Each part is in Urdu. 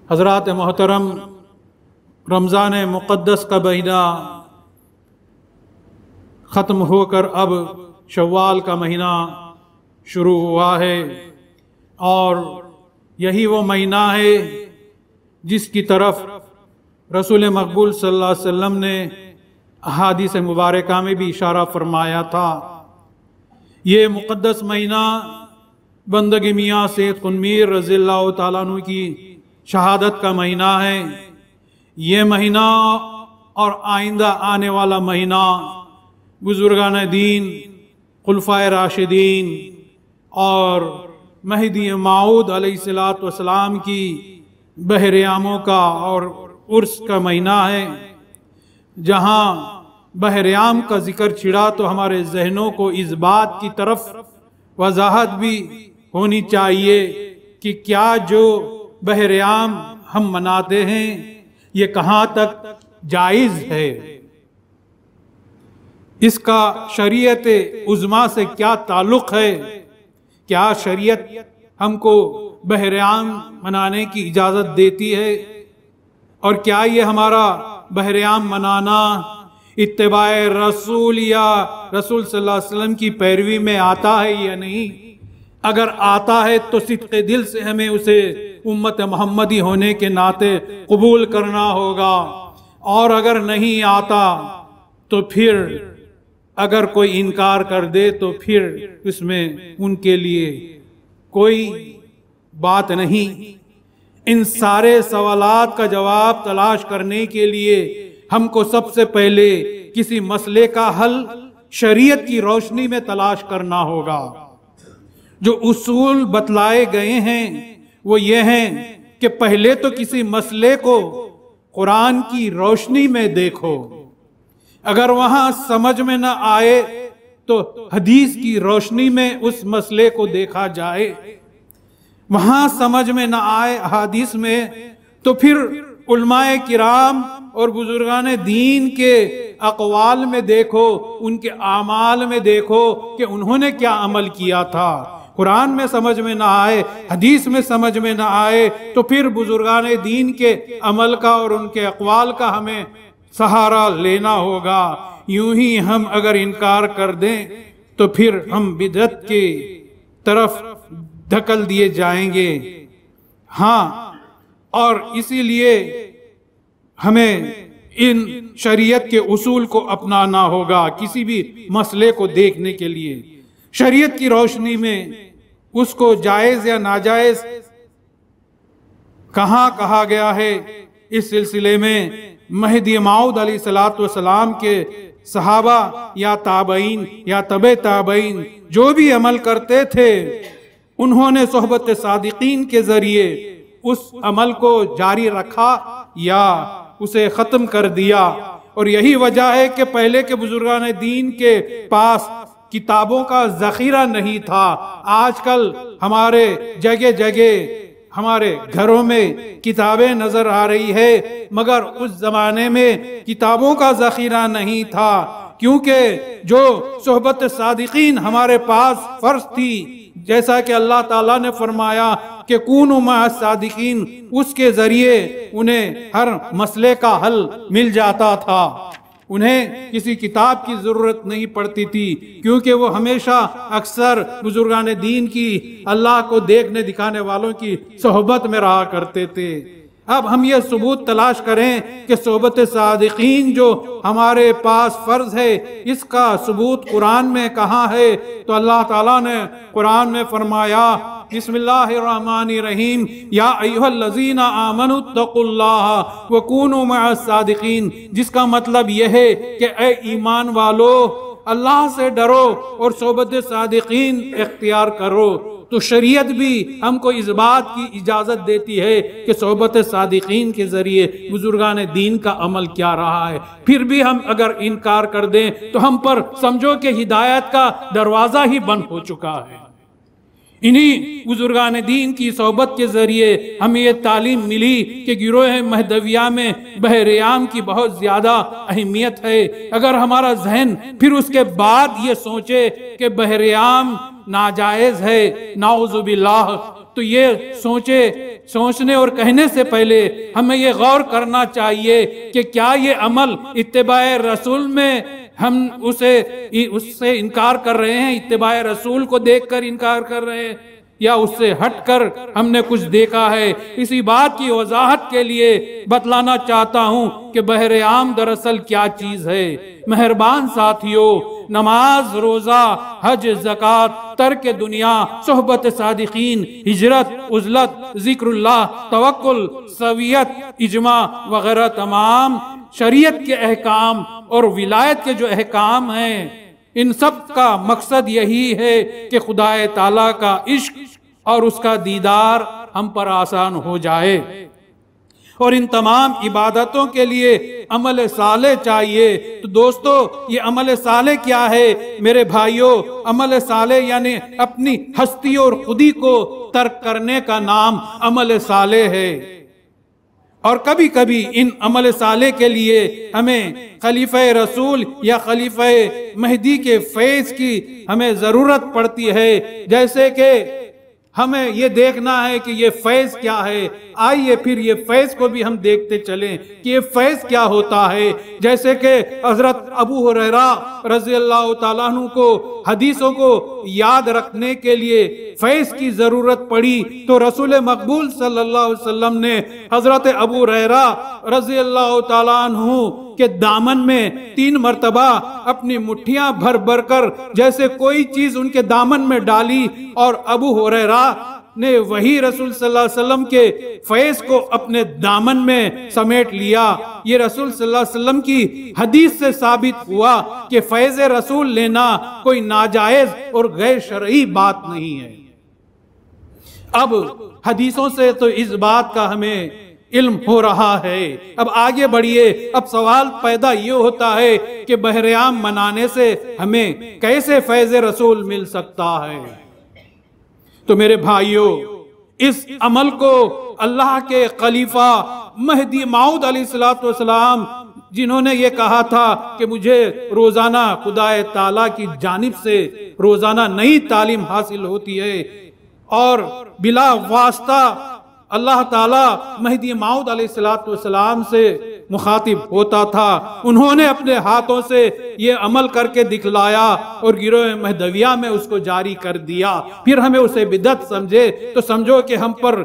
حضرات محترم، رمضان مقدس کا مہینہ ختم ہو کر اب شوال کا مہینہ شروع ہوا ہے، اور یہی وہ مہینہ ہے جس کی طرف رسول مقبول صلی اللہ علیہ وسلم نے احادیث مبارکہ میں بھی اشارہ فرمایا تھا۔ یہ مقدس مہینہ بندگی میاں سید قنمیر رضی اللہ تعالیٰ عنہ کی شہادت کا مہینہ ہے۔ یہ مہینہ اور آئندہ آنے والا مہینہ بزرگان دین، خلفائے راشدین اور مہدی موعود علیہ السلام کی بہریاموں کا اور عرس کا مہینہ ہے۔ جہاں بہریام کا ذکر چھڑا تو ہمارے ذہنوں کو اس بات کی طرف وضاحت بھی ہونی چاہیے کہ کیا جو بہریام ہم مناتے ہیں یہ کہاں تک جائز ہے، اس کا شریعت عظمیٰ سے کیا تعلق ہے، کیا شریعت ہم کو بہریام منانے کی اجازت دیتی ہے، اور کیا یہ ہمارا بہریام منانا اتباع رسول یا رسول صلی اللہ علیہ وسلم کی پیروی میں آتا ہے یا نہیں۔ اگر آتا ہے تو صدق دل سے ہمیں اسے امت محمدی ہونے کے ناطے قبول کرنا ہوگا، اور اگر نہیں آتا تو پھر اگر کوئی انکار کر دے تو پھر اس میں ان کے لیے کوئی بات نہیں۔ ان سارے سوالات کا جواب تلاش کرنے کے لیے ہم کو سب سے پہلے کسی مسئلے کا حل شریعت کی روشنی میں تلاش کرنا ہوگا۔ جو اصول بتلائے گئے ہیں وہ یہ ہیں کہ پہلے تو کسی مسئلے کو قرآن کی روشنی میں دیکھو، اگر وہاں سمجھ میں نہ آئے تو حدیث کی روشنی میں اس مسئلے کو دیکھا جائے، وہاں سمجھ میں نہ آئے احادیث میں تو پھر علماء کرام اور بزرگان دین کے اقوال میں دیکھو، ان کے اعمال میں دیکھو کہ انہوں نے کیا عمل کیا تھا۔ قرآن میں سمجھ میں نہ آئے، حدیث میں سمجھ میں نہ آئے تو پھر بزرگان دین کے عمل کا اور ان کے اقوال کا ہمیں سہارا لینا ہوگا۔ یوں ہی ہم اگر انکار کر دیں تو پھر ہم بدعت کی طرف دھکل دیے جائیں گے۔ ہاں، اور اسی لیے ہمیں ان شریعت کے اصول کو اپنانا ہوگا کسی بھی مسئلے کو دیکھنے کے لیے، شریعت کی روشنی میں اس کو جائز یا ناجائز کہاں کہا گیا ہے۔ اس سلسلے میں مہدی موعود علیہ السلام کے صحابہ یا تابعین یا تبع تابعین جو بھی عمل کرتے تھے، انہوں نے صحبت صادقین کے ذریعے اس عمل کو جاری رکھا یا اسے ختم کر دیا۔ اور یہی وجہ ہے کہ پہلے کے بزرگان دین کے پاس کتابوں کا ذخیرہ نہیں تھا۔ آج کل ہمارے جگہ جگہ ہمارے گھروں میں کتابیں نظر آ رہی ہے، مگر اس زمانے میں کتابوں کا ذخیرہ نہیں تھا، کیونکہ جو صحبت صادقین ہمارے پاس فرض تھی، جیسا کہ اللہ تعالیٰ نے فرمایا کہ کونوا مع الصادقین، اس کے ذریعے انہیں ہر مسئلے کا حل مل جاتا تھا، انہیں کسی کتاب کی ضرورت نہیں پڑتی تھی، کیونکہ وہ ہمیشہ اکثر بزرگان دین کی، اللہ کو دیکھنے دکھانے والوں کی صحبت میں رہا کرتے تھے۔ اب ہم یہ ثبوت تلاش کریں کہ صحبت صادقین جو ہمارے پاس فرض ہے، اس کا ثبوت قرآن میں کہاں ہے؟ تو اللہ تعالیٰ نے قرآن میں فرمایا، بسم اللہ الرحمن الرحیم، یا ایھا الذین آمنوا اتقوا اللہ وکونوا مع الصادقین، جس کا مطلب یہ ہے کہ اے ایمان والو، اللہ سے ڈرو اور صحبت صادقین اختیار کرو۔ تو شریعت بھی ہم کو اس بات کی اجازت دیتی ہے کہ صحبت صادقین کے ذریعے بزرگان دین کا عمل کیا رہا ہے۔ پھر بھی ہم اگر انکار کر دیں تو ہم پر سمجھو کہ ہدایت کا دروازہ ہی بند ہو چکا ہے۔ انہی بزرگان دین کی صحبت کے ذریعے ہمیں یہ تعلیم ملی کہ گروہ مہدویہ میں بہریام کی بہت زیادہ اہمیت ہے۔ اگر ہمارا ذہن پھر اس کے بعد یہ سوچے کہ بہریام ناجائز ہے، نعوذ باللہ، تو یہ سوچنے اور کہنے سے پہلے ہمیں یہ غور کرنا چاہیے کہ کیا یہ عمل اتباع رسول میں ہم اس سے انکار کر رہے ہیں، اتباع رسول کو دیکھ کر انکار کر رہے ہیں، یا اس سے ہٹ کر ہم نے کچھ دیکھا ہے؟ اسی بات کی وضاحت کے لیے بتلانا چاہتا ہوں کہ بہر عام دراصل کیا چیز ہے۔ مہربان ساتھیوں، نماز، روزہ، حج، زکوٰۃ، ترک دنیا، صحبت صادقین، ہجرت، عزلت، ذکر اللہ، توکل، سویت، اجماع وغیرہ تمام شریعت کے احکام اور ولایت کے جو احکام ہیں، ان سب کا مقصد یہی ہے کہ خدا تعالیٰ کا عشق اور اس کا دیدار ہم پر آسان ہو جائے، اور ان تمام عبادتوں کے لیے عمل صالح چاہیے۔ تو دوستو، یہ عمل صالح کیا ہے میرے بھائیوں؟ عمل صالح یعنی اپنی ہستی اور خودی کو ترک کرنے کا نام عمل صالح ہے۔ اور کبھی کبھی ان عمل صالح کے لیے ہمیں خلیفہ رسول یا خلیفہ مہدی کے فیض کی ہمیں ضرورت پڑتی ہے، جیسے کہ ہمیں یہ دیکھنا ہے کہ یہ فیض کیا ہے۔ آئیے پھر یہ فیض کو بھی ہم دیکھتے چلیں کہ یہ فیض کیا ہوتا ہے۔ جیسے کہ حضرت ابو ہریرہ رضی اللہ تعالیٰ عنہ کو حدیثوں کو یاد رکھنے کے لیے فیض کی ضرورت پڑی، تو رسول مقبول صلی اللہ علیہ وسلم نے حضرت ابو ہریرہ رضی اللہ تعالیٰ عنہ کے دامن میں 3 مرتبہ اپنی مٹھیاں بھر بھر کر جیسے کوئی چیز ان کے دامن میں ڈالی، اور ابو ہریرہ نے وہی رسول صلی اللہ علیہ وسلم کے فیض کو اپنے دامن میں سمیٹ لیا۔ یہ رسول صلی اللہ علیہ وسلم کی حدیث سے ثابت ہوا کہ فیض رسول لینا کوئی ناجائز اور غیر شرعی بات نہیں ہے۔ اب حدیثوں سے تو اس بات کا ہمیں علم ہو رہا ہے۔ اب آگے بڑھیے۔ اب سوال پیدا یہ ہوتا ہے کہ بہر عام منانے سے ہمیں کیسے فیض رسول مل سکتا ہے؟ تو میرے بھائیوں، اس عمل کو اللہ کے خلیفہ مہدی موعود علیہ السلام جنہوں نے یہ کہا تھا کہ مجھے روزانہ خدا تعالیٰ کی جانب سے روزانہ نئی تعلیم حاصل ہوتی ہے، اور بلا واسطہ اللہ تعالیٰ مہدی موعود علیہ السلام سے مخاطب ہوتا تھا، انہوں نے اپنے ہاتھوں سے یہ عمل کر کے دکھلایا اور گروہ مہدویہ میں اس کو جاری کر دیا۔ پھر ہمیں اسے بدعت سمجھے تو سمجھو کہ ہم پر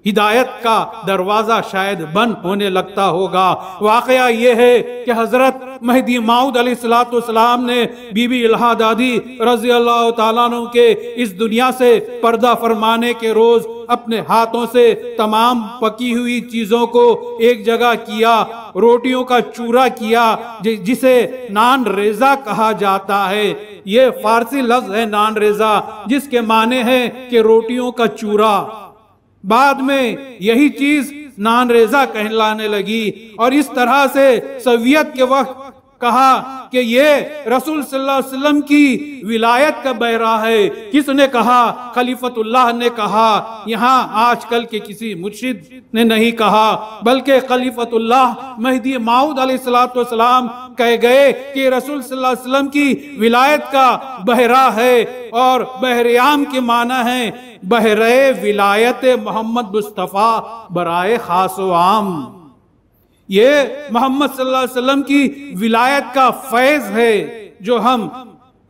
ہدایت کا دروازہ شاید بند ہونے لگتا ہوگا۔ واقعہ یہ ہے کہ حضرت مہدی موعود علیہ السلام نے بی بی الہا دادی رضی اللہ تعالیٰ عنہ کے اس دنیا سے پردہ فرمانے کے روز اپنے ہاتھوں سے تمام پکی ہوئی چیزوں کو ایک جگہ کیا، روٹیوں کا چورا کیا، جسے نان ریزہ کہا جاتا ہے۔ یہ فارسی لفظ ہے نان ریزہ، جس کے معنی ہے کہ روٹیوں کا چورا۔ بعد میں یہی چیز نان ریزہ کہلانے لگی، اور اس طرح سے سویت کے وقت کہا کہ یہ رسول صلی اللہ علیہ وسلم کی ولایت کا بہرہ ہے۔ کس نے کہا؟ خلیفۃ اللہ نے کہا۔ یہاں آج کل کے کسی مرشد نے نہیں کہا، بلکہ خلیفۃ اللہ مہدی موعود علیہ السلام کہہ گئے کہ رسول صلی اللہ علیہ وسلم کی ولایت کا بہرہ ہے، اور بہر عام کے معنی ہے بہرہ ولایت محمد مصطفیٰ برائے خاص و عام۔ یہ محمد صلی اللہ علیہ وسلم کی ولایت کا فیض ہے جو ہم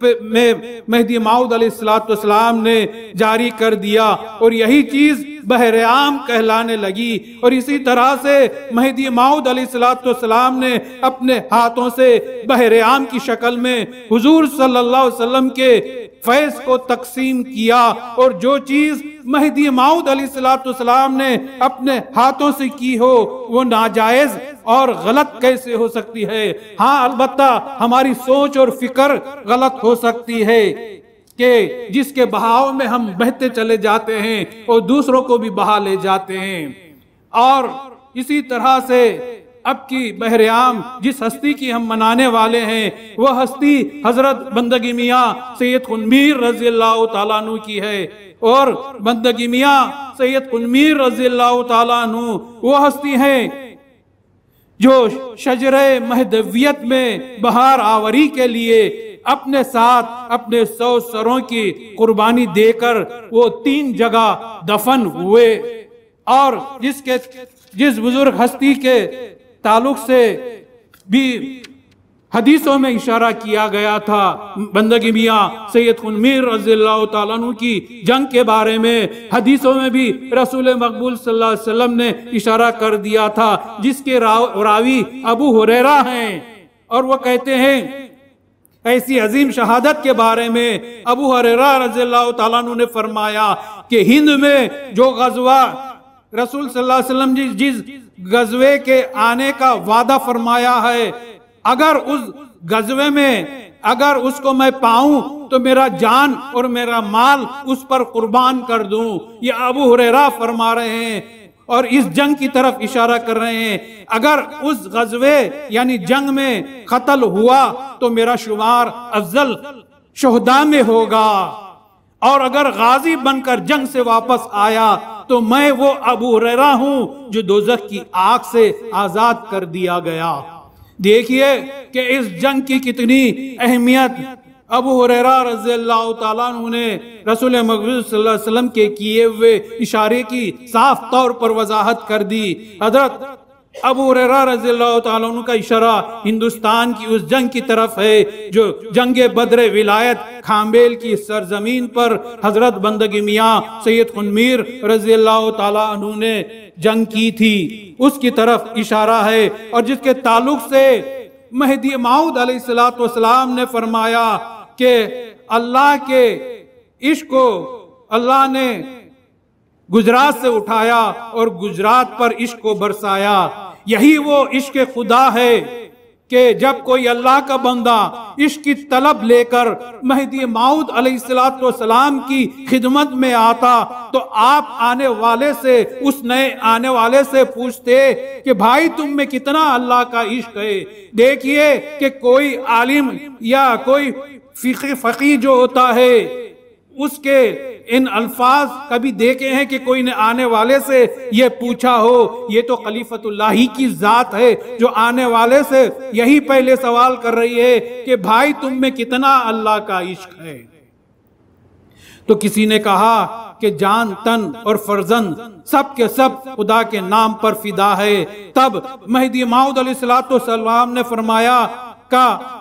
مہدی موعود علیہ السلام نے جاری کر دیا، اور یہی چیز بہر عام کہلانے لگی۔ اور اسی طرح سے مہدی موعود علیہ السلام نے اپنے ہاتھوں سے بہر عام کی شکل میں حضور صلی اللہ علیہ وسلم کے فیض کو تقسیم کیا، اور جو چیز مہدی موعود علیہ السلام نے اپنے ہاتھوں سے کی ہو وہ ناجائز اور غلط کیسے ہو سکتی ہے؟ ہاں، البتہ ہماری سوچ اور فکر غلط ہو سکتی ہے کہ جس کے بہاؤ میں ہم بہتے چلے جاتے ہیں اور دوسروں کو بھی بہا لے جاتے ہیں۔ اور اسی طرح سے اب کی بہر عام جس ہستی کی ہم منانے والے ہیں، وہ ہستی حضرت بندگی میاں سید خنمیر رضی اللہ تعالیٰ عنہ کی ہے، اور بندگی میاں سید خنمیر رضی اللہ تعالیٰ عنہ وہ ہستی ہیں جو شجرہ مہدویت میں بہار آوری کے لیے اپنے ساتھ اپنے 100 سروں کی قربانی دے کر وہ 3 جگہ دفن ہوئے، اور جس بزرگ ہستی کے تعلق سے بھی حدیثوں میں اشارہ کیا گیا تھا، بندگی میاں سید خن میر رضی اللہ تعالیٰ عنہ کی جنگ کے بارے میں حدیثوں میں بھی رسول مقبول صلی اللہ علیہ وسلم نے اشارہ کر دیا تھا، جس کے راوی ابو ہریرہ ہیں، اور وہ کہتے ہیں ایسی عظیم شہادت کے بارے میں ابو ہریرہ رضی اللہ تعالیٰ عنہ نے فرمایا کہ ہند میں جو غزوہ رسول صلی اللہ علیہ وسلم جس غزوے کے آنے کا وعدہ فرمایا ہے، اگر اس غزوے میں اگر اس کو میں پاؤں تو میرا جان اور میرا مال اس پر قربان کر دوں، یہ ابو ہریرہ فرما رہے ہیں، اور اس جنگ کی طرف اشارہ کر رہے ہیں۔ اگر اس غزوے یعنی جنگ میں قتل ہوا تو میرا شمار افضل شہداء میں ہوگا، اور اگر غازی بن کر جنگ سے واپس آیا تو میں وہ ابو ہریرہ ہوں جو دوزخ کی آگ سے آزاد کر دیا گیا۔ دیکھیے کہ اس جنگ کی کتنی اہمیت ابو ہریرہ رضی اللہ تعالیٰ عنہ نے رسول مقبول صلی اللہ علیہ وسلم کے کیے ہوئے اشارے کی صاف طور پر وضاحت کر دی۔ حضرت ابو ہریرہ رضی اللہ تعالیٰ عنہ کا اشارہ ہندوستان کی اس جنگ کی طرف ہے جو جنگ بدر ولایت کھامبیل کی سرزمین پر حضرت بندگی میاں سید خن میر رضی اللہ تعالیٰ عنہ نے جنگ کی تھی، اس کی طرف اشارہ ہے، اور جس کے تعلق سے مہدی موعود علیہ السلام نے فرمایا کہ اللہ کے عشق کو اللہ نے گجرات سے اٹھایا اور گجرات پر عشق کو برسایا۔ یہی وہ عشق خدا ہے کہ جب کوئی اللہ کا بندہ عشق کی طلب لے کر مہدی موعود علیہ السلام کی خدمت میں آتا تو آپ آنے والے سے اس نئے آنے والے سے پوچھتے کہ بھائی تم میں کتنا اللہ کا عشق ہے۔ دیکھیے کہ کوئی عالم یا کوئی فقیہ جو ہوتا ہے اس کے ان الفاظ کبھی دیکھے ہیں کہ کوئی نے آنے والے سے یہ پوچھا ہو؟ یہ تو خلیفۃ اللہ ہی کی ذات ہے جو آنے والے سے یہی پہلے سوال کر رہی ہے کہ بھائی تم میں کتنا اللہ کا عشق ہے۔ تو کسی نے کہا کہ جان تن اور فرزند سب کے سب خدا کے نام پر فدا ہے۔ تب مہدی موعود علیہ السلام نے فرمایا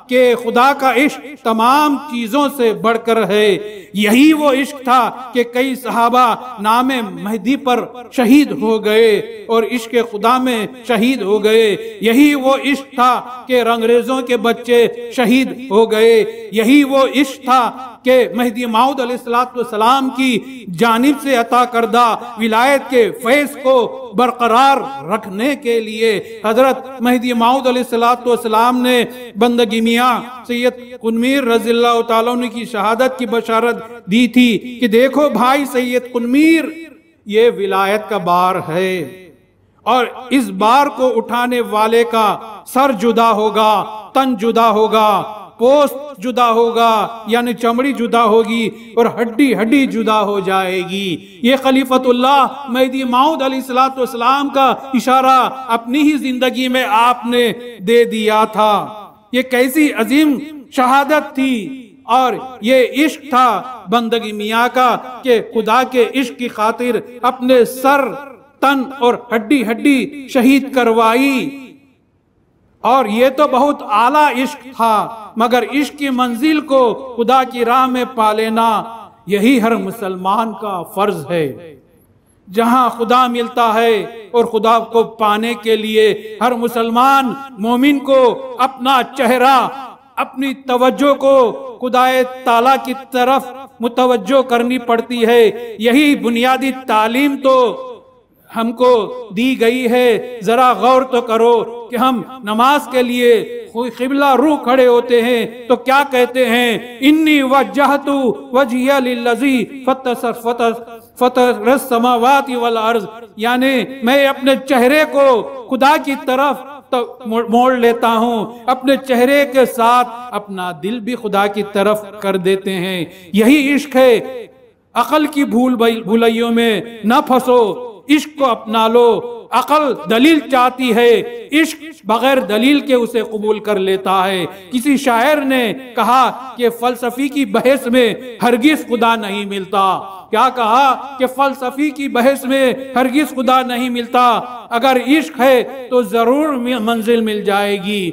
کہ خدا کا عشق تمام چیزوں سے بڑھ کر ہے۔ یہی وہ عشق تھا کہ کئی صحابہ نام مہدی پر شہید ہو گئے اور عشق خدا میں شہید ہو گئے۔ یہی وہ عشق تھا کہ رنگریزوں کے بچے شہید ہو گئے۔ یہی وہ عشق تھا کہ مہدی موعود علیہ السلام کی جانب سے عطا کردہ ولایت کے فیض کو برقرار رکھنے کے لیے حضرت مہدی موعود علیہ السلام نے بندگی میاں سید خن میر رضی اللہ تعالیٰ عنہ کی شہادت کی بشارت دی تھی کہ دیکھو بھائی سید خن میر یہ ولایت کا بار ہے، اور اس بار کو اٹھانے والے کا سر جدا ہوگا، تن جدا ہوگا، پوست جدا ہوگا یعنی چمڑی جدا ہوگی اور ہڈی ہڈی جدا ہو جائے گی۔ یہ خلیفۃ اللہ مہدی موعود علیہ السلام کا اشارہ اپنی ہی زندگی میں آپ نے دے دیا تھا۔ یہ کیسی عظیم شہادت تھی، اور یہ عشق تھا بندگی میاں کا کہ خدا کے عشق کی خاطر اپنے سر تن اور ہڈی ہڈی شہید کروائی۔ اور یہ تو بہت اعلیٰ عشق تھا، مگر عشق کی منزل کو خدا کی راہ میں پا لینا یہی ہر مسلمان کا فرض ہے۔ جہاں خدا ملتا ہے اور خدا کو پانے کے لیے ہر مسلمان مومن کو اپنا چہرہ، اپنی توجہ کو خدا تعالیٰ کی طرف متوجہ کرنی پڑتی ہے۔ یہی بنیادی تعلیم تو ہم کو دی گئی ہے۔ ذرا غور تو کرو کہ ہم نماز کے لیے قبلہ رو کھڑے ہوتے ہیں تو کیا کہتے ہیں؟ انی وجہت وجہی للذی فطر السماوات والارض، یعنی میں اپنے چہرے کو خدا کی طرف موڑ لیتا ہوں، اپنے چہرے کے ساتھ اپنا دل بھی خدا کی طرف کر دیتے ہیں۔ یہی عشق ہے۔ عقل کی بھولائیوں میں نہ پھنسو، عشق کو اپنا لو. عقل دلیل چاہتی ہے، عشق بغیر دلیل کے اسے قبول کر لیتا ہے. کسی شاعر نے کہا کہ فلسفی کی بحث میں ہرگز خدا نہیں ملتا. کیا کہا کہ فلسفی کی بحث میں ہرگز خدا نہیں ملتا، اگر عشق ہے تو ضرور منزل مل جائے گی.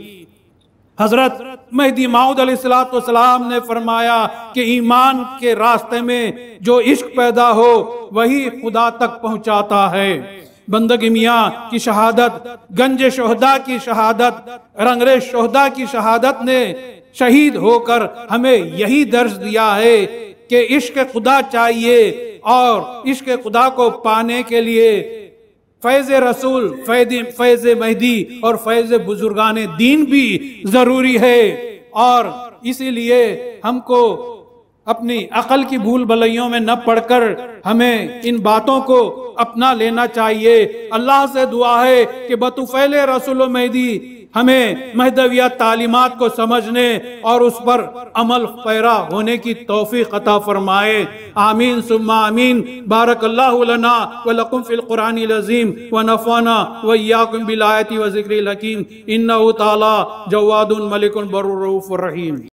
حضرت مہدی موعود علیہ السلام نے فرمایا کہ ایمان کے راستے میں جو عشق پیدا ہو وہی خدا تک پہنچاتا ہے. بندگی میاں کی شہادت، گنج شہداء کی شہادت، رنگریز شہداء کی شہادت نے شہید ہو کر ہمیں یہی درس دیا ہے کہ عشق خدا چاہیے، اور عشق خدا کو پانے کے لیے فیض رسول، فیض مہدی اور فیض بزرگان دین بھی ضروری ہے. اور اسی لیے ہم کو اپنی عقل کی بھول بھلائیوں میں نہ پڑھ کر ہمیں ان باتوں کو اپنا لینا چاہیے. اللہ سے دعا ہے کہ بطفیل رسول و مہدی ہمیں مہدویت تعلیمات کو سمجھنے اور اس پر عمل پیرا ہونے کی توفیق عطا فرمائے. آمین ثم آمین. بارک اللہ لنا ولکم فی القرآن العظیم ونفعنا وإیاکم بالآیات و ذکر الحکیم. انہ تعالی جواد ملک بر رؤوف رحیم.